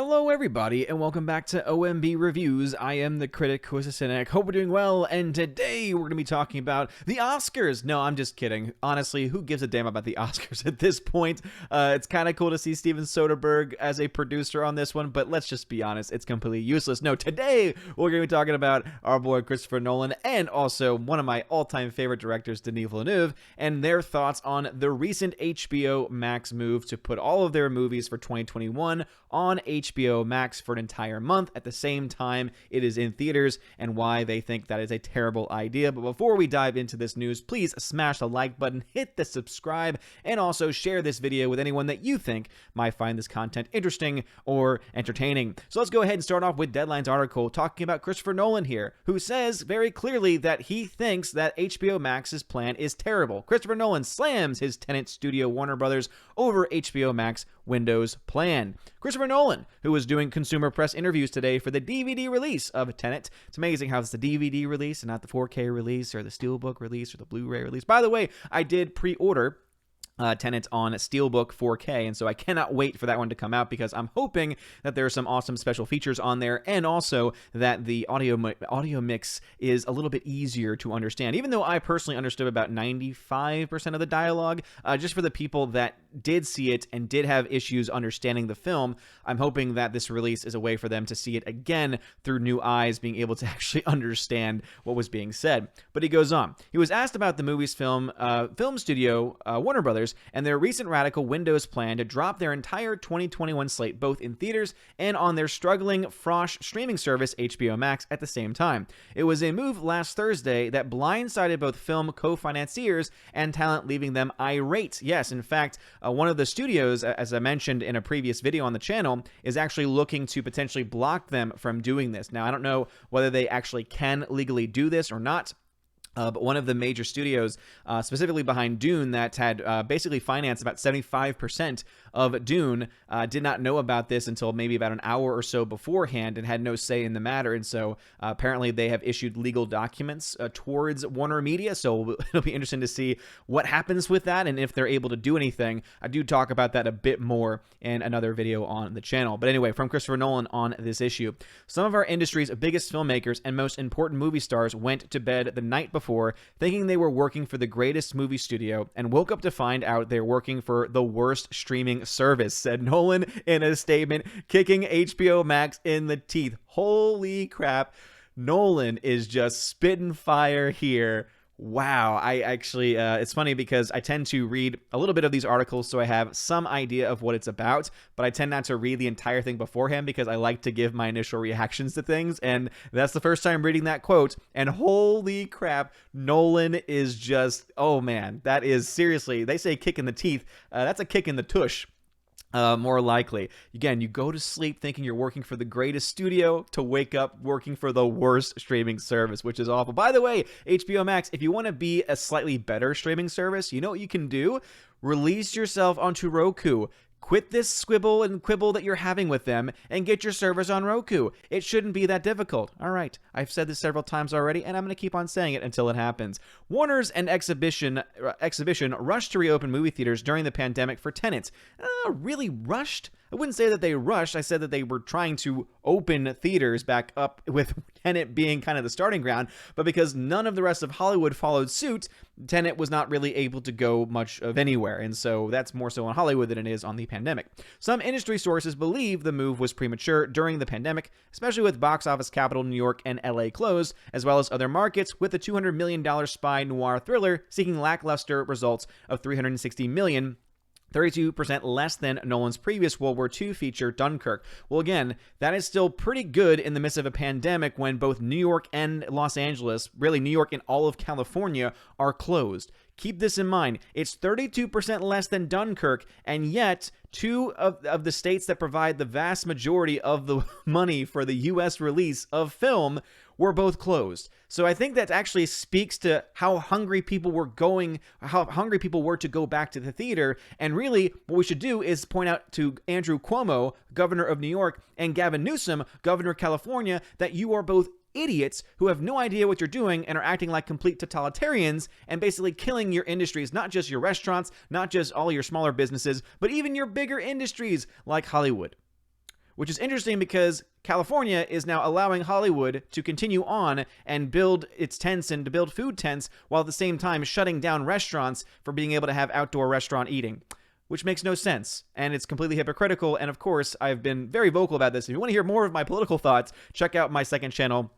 Hello everybody, and welcome back to OMB Reviews. I am the critic, who is a cynic. Hope we're doing well, and today we're going to be talking about the Oscars. No, I'm just kidding. Honestly, who gives a damn about the Oscars at this point? It's kind of cool to see Steven Soderbergh as a producer on this one, but let's just be honest, it's completely useless. No, today we're going to be talking about our boy Christopher Nolan, and also one of my all-time favorite directors, Denis Villeneuve, and their thoughts on the recent HBO Max move to put all of their movies for 2021 on HBO Max for an entire month at the same time it is in theaters, and why they think that is a terrible idea. But before we dive into this news, please smash the like button, hit the subscribe, and also share this video with anyone that you think might find this content interesting or entertaining. So let's go ahead and start off with Deadline's article talking about Christopher Nolan here, who says very clearly that he thinks that HBO Max's plan is terrible. Christopher Nolan slams his tenant studio Warner Brothers over HBO Max Windows plan. Christopher Nolan, who was doing consumer press interviews today for the DVD release of Tenet. It's amazing how it's the DVD release and not the 4K release or the Steelbook release or the Blu-ray release. By the way, I did pre-order Tenet on Steelbook 4K, and so I cannot wait for that one to come out because I'm hoping that there are some awesome special features on there, and also that the audio mix is a little bit easier to understand, even though I personally understood about 95% of the dialogue. Just for the people that did see it and did have issues understanding the film, I'm hoping that this release is a way for them to see it again through new eyes, being able to actually understand what was being said. But he goes on. He was asked about the movie's film studio, Warner Brothers, and their recent radical Windows plan to drop their entire 2021 slate both in theaters and on their struggling frosh streaming service HBO Max at the same time. It was a move last Thursday that blindsided both film co-financiers and talent, leaving them irate. Yes, in fact, one of the studios, as I mentioned in a previous video on the channel, is actually looking to potentially block them from doing this. Now, I don't know whether they actually can legally do this or not. But one of the major studios, specifically behind Dune, that had basically financed about 75% of Dune, did not know about this until maybe about an hour or so beforehand and had no say in the matter. And so apparently they have issued legal documents towards Warner Media. So it'll be interesting to see what happens with that and if they're able to do anything. I do talk about that a bit more in another video on the channel. But anyway, from Christopher Nolan on this issue. Some of our industry's biggest filmmakers and most important movie stars went to bed the night before thinking they were working for the greatest movie studio and woke up to find out they're working for the worst streaming service, said Nolan in a statement, kicking HBO Max in the teeth. Holy crap. Nolan is just spitting fire here. Wow. I actually, it's funny because I tend to read a little bit of these articles so I have some idea of what it's about, but I tend not to read the entire thing beforehand because I like to give my initial reactions to things, and that's the first time reading that quote, and holy crap, Nolan is just, oh man, that is seriously, they say kick in the teeth, that's a kick in the tush. More likely. Again, you go to sleep thinking you're working for the greatest studio to wake up working for the worst streaming service, which is awful. By the way, HBO Max, if you want to be a slightly better streaming service, you know what you can do? Release yourself onto Roku. Quit this squibble and quibble that you're having with them and get your service on Roku. It shouldn't be that difficult. All right, I've said this several times already, and I'm going to keep on saying it until it happens. Warner's and Exhibition rushed to reopen movie theaters during the pandemic for Tenet. Really rushed? I wouldn't say that they rushed. I said that they were trying to open theaters back up, with Tenet being kind of the starting ground, but because none of the rest of Hollywood followed suit, Tenet was not really able to go much of anywhere, and so that's more so on Hollywood than it is on the pandemic. Some industry sources believe the move was premature during the pandemic, especially with box office capital New York and LA closed, as well as other markets, with the $200 million spy noir thriller seeking lackluster results of $360 million, 32% less than Nolan's previous World War II feature, Dunkirk. Well, again, that is still pretty good in the midst of a pandemic when both New York and Los Angeles, really New York and all of California, are closed. Keep this in mind. It's 32% less than Dunkirk, and yet two of the states that provide the vast majority of the money for the U.S. release of film were both closed. So I think that actually speaks to how hungry people were to go back to the theater. And really, what we should do is point out to Andrew Cuomo, governor of New York, and Gavin Newsom, governor of California, that you are both idiots who have no idea what you're doing and are acting like complete totalitarians and basically killing your industries, not just your restaurants, not just all your smaller businesses, but even your bigger industries like Hollywood. which is interesting because California is now allowing Hollywood to continue on and build its tents and to build food tents while at the same time shutting down restaurants for being able to have outdoor restaurant eating, which makes no sense, and it's completely hypocritical. And of course, I've been very vocal about this. If you want to hear more of my political thoughts, check out my second channel,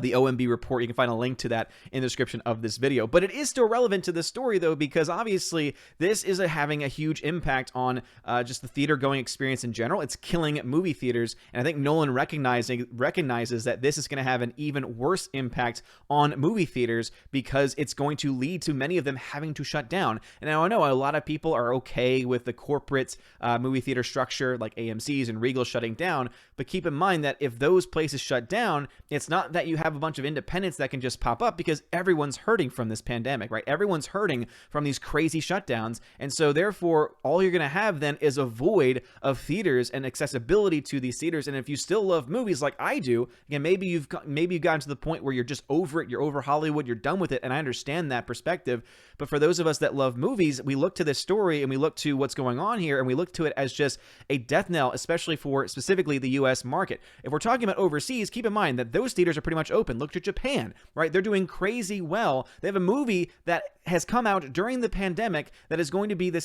the OMB report. You can find a link to that in the description of this video. But it is still relevant to this story, though, because obviously this is having a huge impact on just the theater-going experience in general. It's killing movie theaters, and I think Nolan recognizes that this is going to have an even worse impact on movie theaters because it's going to lead to many of them having to shut down. And now I know a lot of people are okay with the corporate movie theater structure, like AMC's and Regal shutting down, but keep in mind that if those places shut down, it's not that you have a bunch of independents that can just pop up, because everyone's hurting from this pandemic, right? Everyone's hurting from these crazy shutdowns. And so therefore, all you're going to have then is a void of theaters and accessibility to these theaters. And if you still love movies like I do, again, maybe you've gotten to the point where you're just over it, you're over Hollywood, you're done with it. And I understand that perspective. But for those of us that love movies, we look to this story and we look to what's going on here and we look to it as just a death knell, especially for specifically the US market. If we're talking about overseas, keep in mind that those theaters are pretty much open. Look to Japan, right? They're doing crazy well. They have a movie that has come out during the pandemic that is going to be the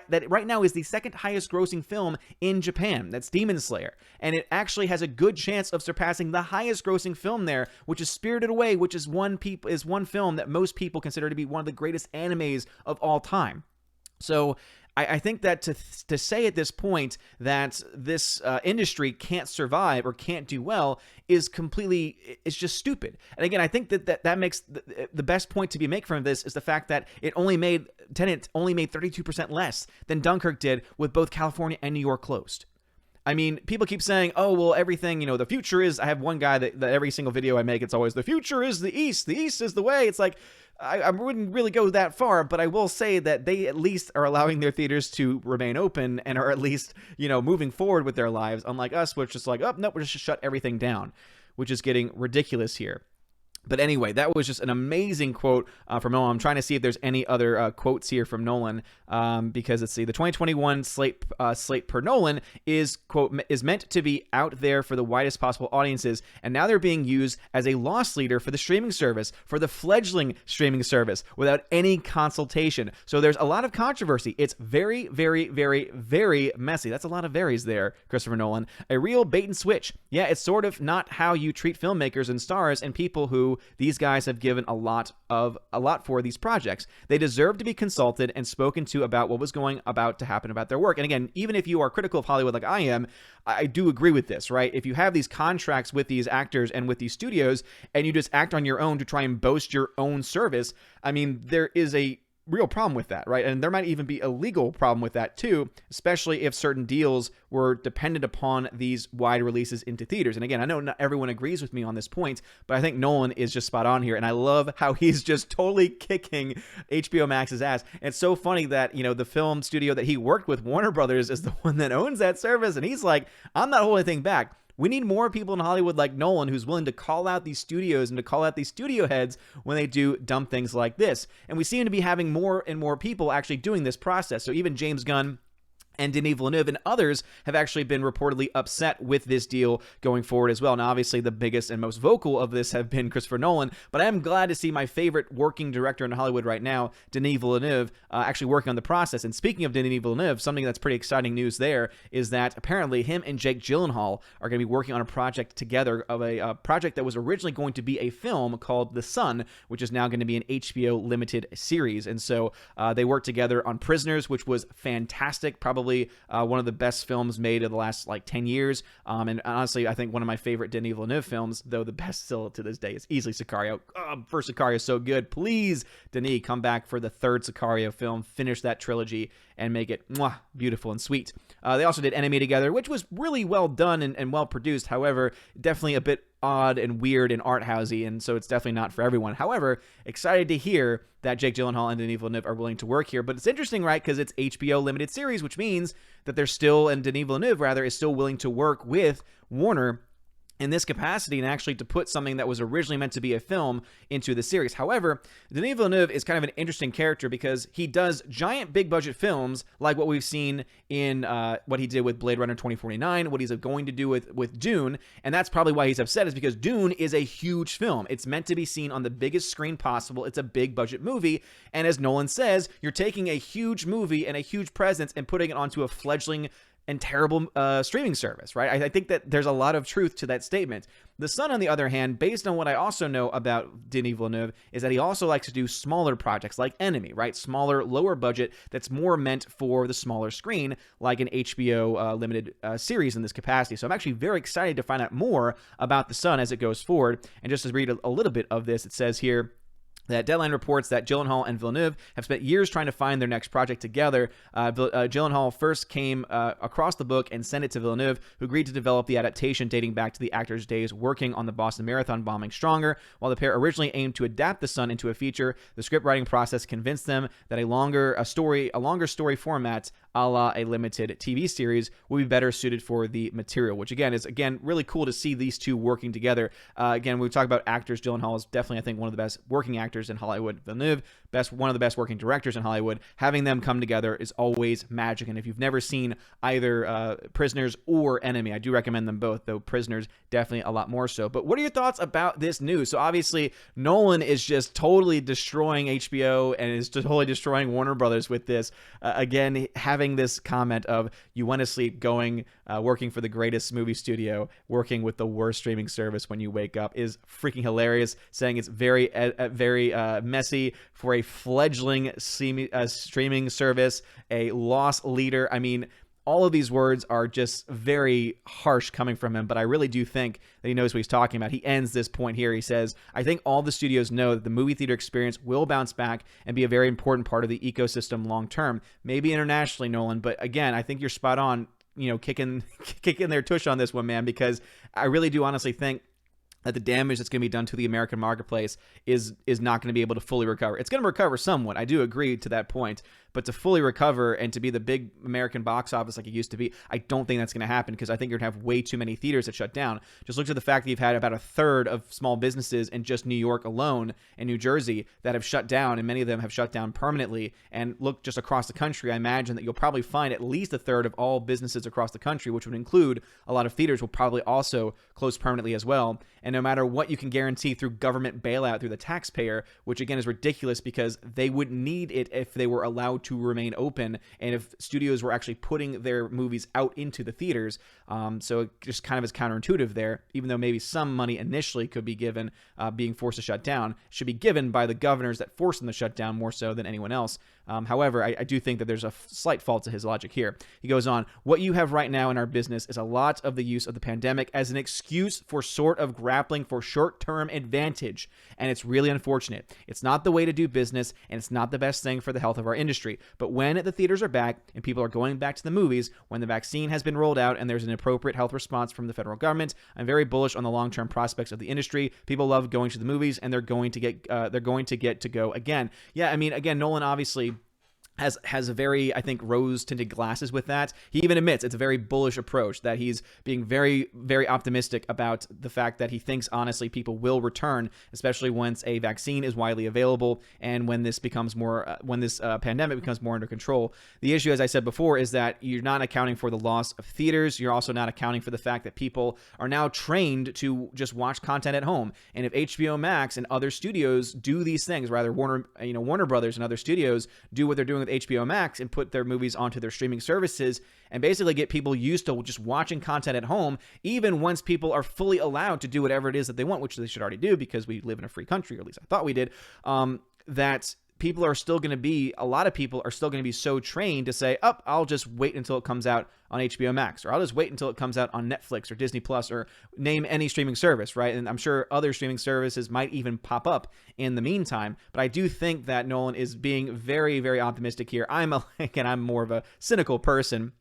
that right now is the second highest grossing film in Japan. That's Demon Slayer. And it actually has a good chance of surpassing the highest grossing film there, which is Spirited Away, which is one film that most people consider to be one of the greatest animes of all time. So I think that to say at this point that this industry can't survive or can't do well is it's just stupid. And again, I think that makes the best point to be made from this is the fact that Tenet only made 32% less than Dunkirk did with both California and New York closed. I mean, people keep saying, oh, well, everything, the future is, I have one guy that every single video I make, it's always, the future is the East is the way. It's like, I wouldn't really go that far, but I will say that they at least are allowing their theaters to remain open and are at least, moving forward with their lives, unlike us, which is like, oh, no, we're just shut everything down, which is getting ridiculous here. But anyway, that was just an amazing quote from Nolan. I'm trying to see if there's any other quotes here from Nolan, because let's see, the 2021 slate per Nolan is, quote, is meant to be out there for the widest possible audiences, and now they're being used as a loss leader for the streaming service, for the fledgling streaming service, without any consultation. So there's a lot of controversy. It's very, very, very, very messy. That's a lot of varies there, Christopher Nolan. A real bait and switch. Yeah, it's sort of not how you treat filmmakers and stars and people who these guys have given a lot for these projects. They deserve to be consulted and spoken to about what was about to happen about their work. And again, even if you are critical of Hollywood like I am, I do agree with this, right? If you have these contracts with these actors and with these studios and you just act on your own to try and boast your own service, I mean, there is a real problem with that, right? And there might even be a legal problem with that too, especially if certain deals were dependent upon these wide releases into theaters. And again, I know not everyone agrees with me on this point, but I think Nolan is just spot on here, and I love how he's just totally kicking HBO Max's ass. And it's so funny that, the film studio that he worked with, Warner Brothers, is the one that owns that service, and he's like, I'm not holding anything back. We need more people in Hollywood like Nolan who's willing to call out these studios and to call out these studio heads when they do dumb things like this. And we seem to be having more and more people actually doing this process. So even James Gunn and Denis Villeneuve and others have actually been reportedly upset with this deal going forward as well. Now, obviously, the biggest and most vocal of this have been Christopher Nolan, but I am glad to see my favorite working director in Hollywood right now, Denis Villeneuve, actually working on the process. And speaking of Denis Villeneuve, something that's pretty exciting news there is that apparently him and Jake Gyllenhaal are going to be working on a project together, of a project that was originally going to be a film called The Sun, which is now going to be an HBO limited series. And so they worked together on Prisoners, which was fantastic, probably one of the best films made in the last 10 years. And honestly, I think one of my favorite Denis Villeneuve films, though the best still to this day, is easily Sicario. First Sicario is so good. Please, Denis, come back for the third Sicario film, finish that trilogy, and make it beautiful and sweet. They also did Enemy together, which was really well done and well produced. However, definitely a bit odd and weird and art housey, and so it's definitely not for everyone. However, excited to hear that Jake Gyllenhaal and Denis Villeneuve are willing to work here. But it's interesting, right? Because it's HBO limited series, which means that they're still, and Denis Villeneuve rather, is still willing to work with Warner in this capacity and actually to put something that was originally meant to be a film into the series. However, Denis Villeneuve is kind of an interesting character because he does giant big budget films like what we've seen in what he did with Blade Runner 2049, what he's going to do with Dune, and that's probably why he's upset, is because Dune is a huge film. It's meant to be seen on the biggest screen possible. It's a big budget movie, and as Nolan says, you're taking a huge movie and a huge presence and putting it onto a fledgling and terrible streaming service, right? I think that there's a lot of truth to that statement. The Sun, on the other hand, based on what I also know about Denis Villeneuve, is that he also likes to do smaller projects like Enemy, right? Smaller, lower budget that's more meant for the smaller screen, like an HBO limited series in this capacity. So I'm actually very excited to find out more about The Sun as it goes forward. And just to read a little bit of this, it says here that Deadline reports that Gyllenhaal and Villeneuve have spent years trying to find their next project together. Gyllenhaal first came across the book and sent it to Villeneuve, who agreed to develop the adaptation dating back to the actor's days working on the Boston Marathon bombing Stronger. While the pair originally aimed to adapt The Sun into a feature, the script writing process convinced them that a longer story format, a la a limited TV series, would be better suited for the material, which is really cool to see these two working together. When we talk about actors, Gyllenhaal is definitely, I think, one of the best working actors in Hollywood. Villeneuve, one of the best working directors in Hollywood. Having them come together is always magic. And if you've never seen either Prisoners or Enemy, I do recommend them both, though Prisoners definitely a lot more so. But what are your thoughts about this news? So obviously, Nolan is just totally destroying HBO and is totally destroying Warner Brothers with this. Again, having this comment of, you went to sleep working for the greatest movie studio, working with the worst streaming service when you wake up, is freaking hilarious. Saying it's very messy for a fledgling streaming service, a lost leader. I mean, all of these words are just very harsh coming from him, but I really do think that he knows what he's talking about. He ends this point here. He says, I think all the studios know that the movie theater experience will bounce back and be a very important part of the ecosystem long term. Maybe internationally, Nolan, but again, I think you're spot on, kicking their tush on this one, man, because I really do honestly think that the damage that's going to be done to the American marketplace is not going to be able to fully recover. It's going to recover somewhat. I do agree to that point. But to fully recover and to be the big American box office like it used to be, I don't think that's going to happen, because I think you're going to have way too many theaters that shut down. Just look at the fact that you've had about a third of small businesses in just New York alone and New Jersey that have shut down, and many of them have shut down permanently. And look just across the country, I imagine that you'll probably find at least a third of all businesses across the country, which would include a lot of theaters, will probably also close permanently as well. And no matter what you can guarantee through government bailout through the taxpayer, which again is ridiculous because they wouldn't need it if they were allowed to remain open and if studios were actually putting their movies out into the theaters. So it just kind of is counterintuitive there, even though maybe some money initially could be given being forced to shut down, should be given by the governors that forced them to shut down more so than anyone else. However, I do think that there's a slight fault to his logic here. He goes on, what you have right now in our business is a lot of the use of the pandemic as an excuse for sort of grappling for short-term advantage, and it's really unfortunate. It's not the way to do business, and it's not the best thing for the health of our industry. But when the theaters are back and people are going back to the movies, when the vaccine has been rolled out and there's an appropriate health response from the federal government, I'm very bullish on the long-term prospects of the industry. People love going to the movies, and they're going to get to go again. Yeah, I mean, again, Nolan obviously has a very, I think, rose-tinted glasses with that. He even admits it's a very bullish approach, that he's being very, very optimistic about the fact that he thinks, honestly, people will return, especially once a vaccine is widely available and when this becomes more, when this pandemic becomes more under control. The issue, as I said before, is that you're not accounting for the loss of theaters. You're also not accounting for the fact that people are now trained to just watch content at home. And if HBO Max and other studios do these things, rather Warner Brothers and other studios do what they're doing with HBO Max and put their movies onto their streaming services and basically get people used to just watching content at home, even once people are fully allowed to do whatever it is that they want, which they should already do because we live in a free country, or at least I thought we did, that people are still going to be, a lot of people are still going to be so trained to say, oh, I'll just wait until it comes out on HBO Max, or I'll just wait until it comes out on Netflix or Disney Plus, or name any streaming service, right? And I'm sure other streaming services might even pop up in the meantime. But I do think that Nolan is being very, very optimistic here. I'm more of a cynical person.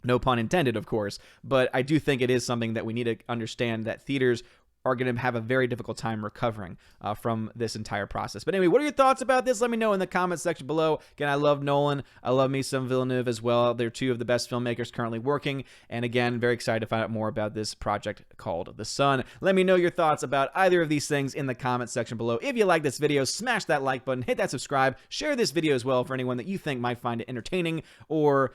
No pun intended, of course. But I do think it is something that we need to understand, that theaters are going to have a very difficult time recovering from this entire process. But anyway, what are your thoughts about this? Let me know in the comments section below. Again, I love Nolan. I love me some Villeneuve as well. They're two of the best filmmakers currently working. And again, very excited to find out more about this project called The Sun. Let me know your thoughts about either of these things in the comments section below. If you like this video, smash that like button, hit that subscribe, share this video as well for anyone that you think might find it entertaining or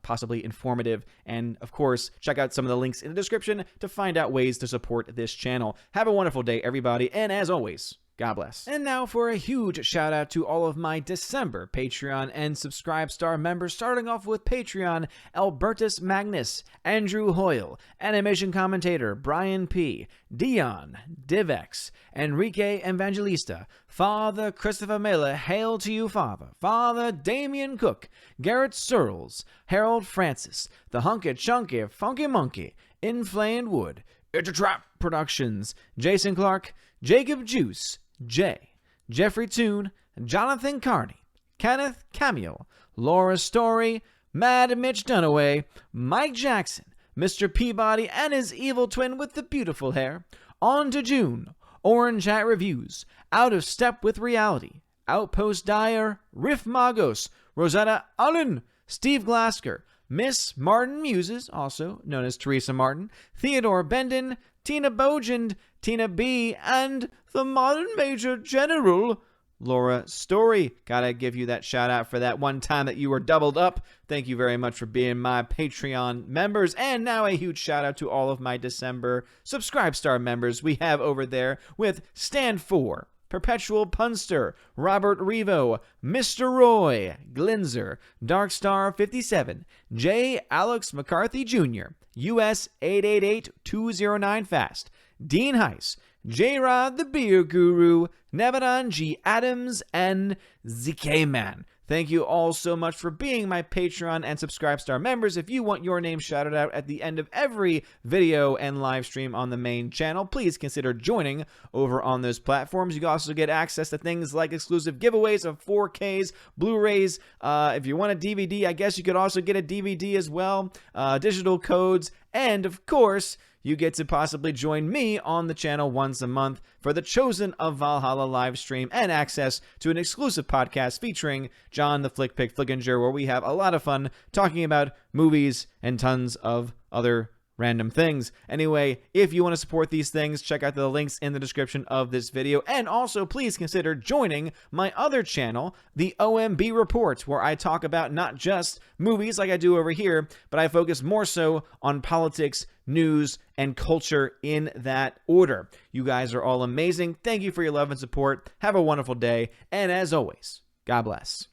possibly informative. And of course, check out some of the links in the description to find out ways to support this channel. Have a wonderful day, everybody, and as always, God bless. And now for a huge shout out to all of my December Patreon and Subscribe members, starting off with Patreon, Albertus Magnus, Andrew Hoyle, Animation Commentator, Brian P., Dion, Divex, Enrique Evangelista, Father Christopher Miller, hail to you, Father, Father Damian Cook, Garrett Searles, Harold Francis, The Hunky Chunky Funky Monkey, Inflamed Wood, It's a Trap Productions, Jason Clark, Jacob Juice, Jay, Jeffrey Toon, Jonathan Carney, Kenneth Cameo, Laura Story, Mad Mitch Dunaway, Mike Jackson, Mr. Peabody and his evil twin with the beautiful hair, On to June, Orange Hat Reviews, Out of Step with Reality, Outpost Dyer, Riff Magos, Rosetta Allen, Steve Glasker, Miss Martin Muses, also known as Teresa Martin, Theodore Bendon, Tina Bogend, Tina B, and the Modern Major General, Laura Story. Gotta give you that shout out for that one time that you were doubled up. Thank you very much for being my Patreon members. And now a huge shout out to all of my December Subscribe members we have over there with Stand For, Perpetual Punster, Robert Revo, Mr. Roy, Glinzer, Darkstar 57, J. Alex McCarthy Jr., US 888209 Fast, Dean Heiss, J-Rod the Beer Guru, Nevadan G. Adams, and ZK Man. Thank you all so much for being my Patreon and Subscribe members. If you want your name shouted out at the end of every video and live stream on the main channel, please consider joining over on those platforms. You can also get access to things like exclusive giveaways of 4Ks, Blu-rays. If you want a DVD, I guess you could also get a DVD as well, digital codes, and of course, you get to possibly join me on the channel once a month for the Chosen of Valhalla live stream and access to an exclusive podcast featuring John the Flick Pick Flickinger, where we have a lot of fun talking about movies and tons of other random things. Anyway, if you want to support these things, check out the links in the description of this video. And also, please consider joining my other channel, the OMB Report, where I talk about not just movies like I do over here, but I focus more so on politics, news, and culture in that order. You guys are all amazing. Thank you for your love and support. Have a wonderful day. And as always, God bless.